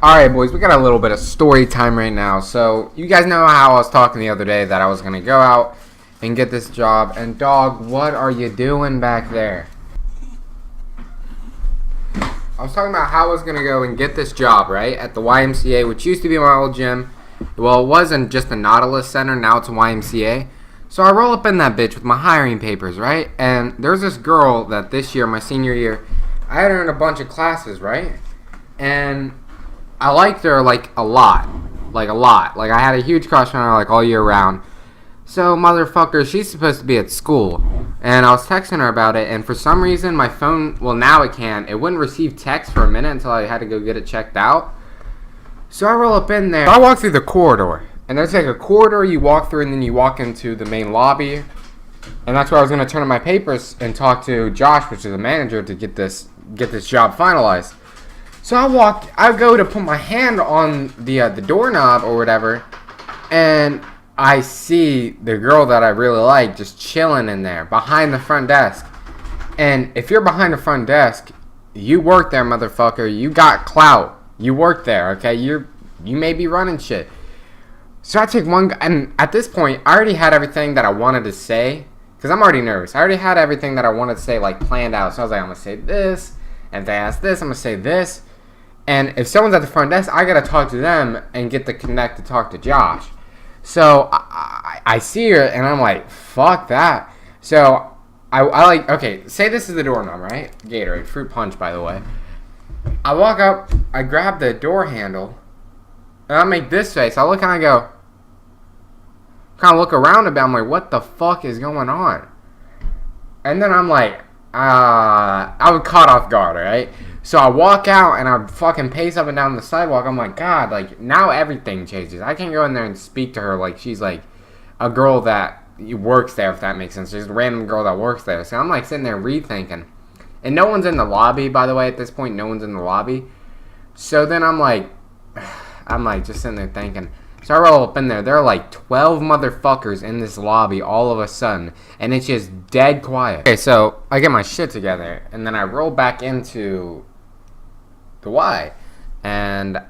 Alright, boys, we got a little bit of story time right now. So, you guys know how I was talking the other day that I was going to go out and get this job. And, dog, what are you doing back there? I was talking about how I was going to go and get this job, right, at the YMCA, which used to be my old gym. Well, it wasn't just a Nautilus Center, now it's a YMCA. So, I roll up in that bitch with my hiring papers, right? And there's this girl that this year, my senior year, I had her in a bunch of classes, right? And I liked her, like, a lot. Like, I had a huge crush on her, like, all year round. So, motherfucker, she's supposed to be at school. And I was texting her about it, and for some reason, my phone, well, now it can. It wouldn't receive text for a minute until I had to go get it checked out. So, I roll up in there. I walk through the corridor. And there's, like, a corridor you walk through, and then you walk into the main lobby. And that's where I was going to turn in my papers and talk to Josh, which is the manager, to get this job finalized. So I go to put my hand on the doorknob or whatever, and I see the girl that I really like just chilling in there behind the front desk. And if you're behind the front desk, you work there, motherfucker. You got clout. You work there, okay? You may be running shit. So I take one, and at this point, I already had everything that I wanted to say, because I'm already nervous. I already had everything that I wanted to say, like, planned out. So I was like, I'm going to say this, and if they ask this, I'm going to say this. And if someone's at the front desk, I gotta talk to them and get the connect to talk to Josh. So I see her and I'm like, fuck that. So I like, okay, say this is the doorknob, right? Gatorade, fruit punch, by the way. I walk up, I grab the door handle, and I make this face. I look and I go, kind of look around a bit. I'm like, what the fuck is going on? And then I'm like, I was caught off guard, right? So I walk out and I fucking pace up and down the sidewalk. I'm like, God, like, now everything changes. I can't go in there and speak to her like she's like a girl that works there, if that makes sense. She's a random girl that works there. So I'm like sitting there rethinking. And no one's in the lobby, by the way, at this point. No one's in the lobby. So then I'm like just sitting there thinking. So I roll up in there. There are like 12 motherfuckers in this lobby all of a sudden. And it's just dead quiet. Okay, so I get my shit together. And then I roll back into the Y, and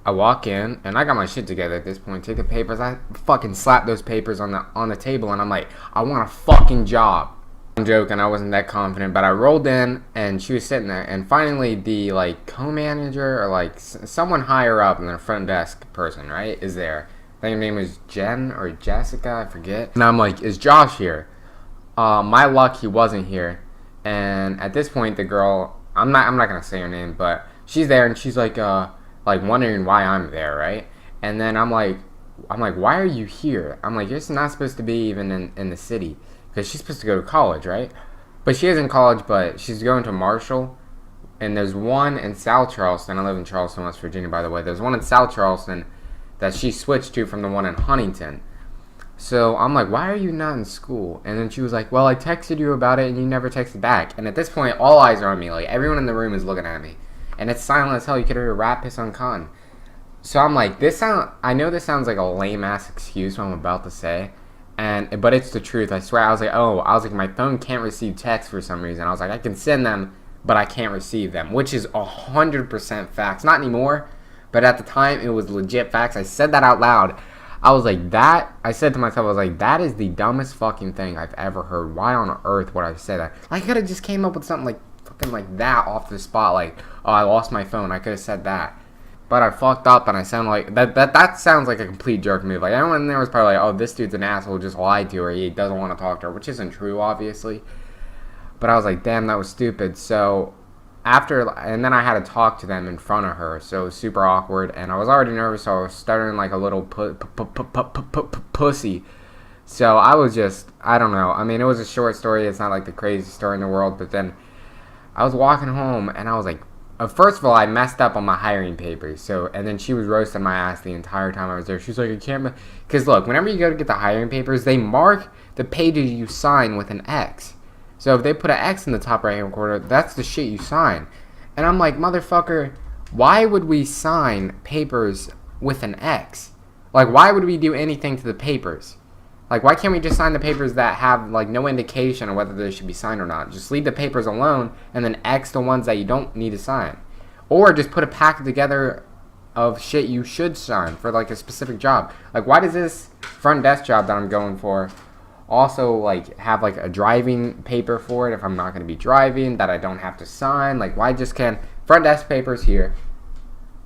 I walk in, and I got my shit together at this point. Take the papers. I fucking slap those papers on the table, and I'm like, I want a fucking job. I'm joking. I wasn't that confident, but I rolled in, and she was sitting there, and finally the like co-manager or like someone higher up in the front desk person, right, is there. I think her name was Jen or Jessica, I forget. And I'm like, is Josh here? My luck, he wasn't here. And at this point, the girl, I'm not gonna say her name, but she's there, and she's like wondering why I'm there, right? And then I'm like, why are you here? I'm like, you're not supposed to be even in the city, because she's supposed to go to college, right? But she is in college, but she's going to Marshall, and there's one in South Charleston. I live in Charleston, West Virginia, by the way. There's one in South Charleston that she switched to from the one in Huntington. So I'm like, why are you not in school? And then she was like, well, I texted you about it, and you never texted back. And at this point, all eyes are on me. Like, everyone in the room is looking at me. And it's silent as hell. You could hear a rat piss on con. So I'm like, I know this sounds like a lame ass excuse what I'm about to say, but it's the truth. I swear. I was like, my phone can't receive text for some reason. I was like, I can send them, but I can't receive them, which is 100% facts. Not anymore, but at the time it was legit facts. I said that out loud. I was like, I said to myself, I was like, that is the dumbest fucking thing I've ever heard. Why on earth would I say that? Like, I could have just came up with something like fucking like that off the spot, like, oh, I lost my phone. I could have said that, but I fucked up, and I sound like that sounds like a complete jerk move. Like, everyone there was probably like, oh, this dude's an asshole, just lied to her, he doesn't want to talk to her, which isn't true, obviously. But I was like, damn, that was stupid. So and then I had to talk to them in front of her, so it was super awkward, and I was already nervous, so I was stuttering like a little pussy. So I was just, I don't know. I mean, it was a short story. It's not like the craziest story in the world, but then I was walking home, and I was like, first of all, I messed up on my hiring papers. And then she was roasting my ass the entire time I was there. She was like, I can't, because look, whenever you go to get the hiring papers, they mark the pages you sign with an X. So if they put an X in the top right-hand corner, that's the shit you sign. And I'm like, motherfucker, why would we sign papers with an X? Like, why would we do anything to the papers? Like, why can't we just sign the papers that have, like, no indication of whether they should be signed or not? Just leave the papers alone and then X the ones that you don't need to sign. Or just put a packet together of shit you should sign for like a specific job. Like, why does this front desk job that I'm going for also like have like a driving paper for it if I'm not going to be driving that I don't have to sign? Like, why just can't front desk papers here?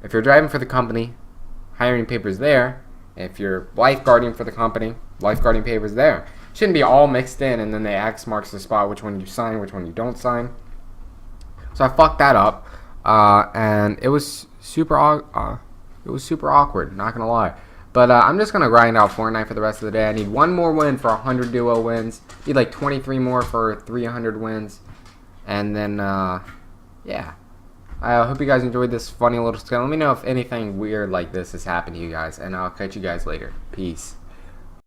If you're driving for the company, hiring papers there. If you're lifeguarding for the company, lifeguarding papers there. Shouldn't be all mixed in and then they X marks the spot which one you sign, which one you don't sign. So I fucked that up, and it was super awkward, not gonna lie. But I'm just gonna grind out Fortnite for the rest of the day. I need one more win for 100 duo wins. Need like 23 more for 300 wins, and then yeah. I hope you guys enjoyed this funny little skit. Let me know if anything weird like this has happened to you guys, and I'll catch you guys later. Peace.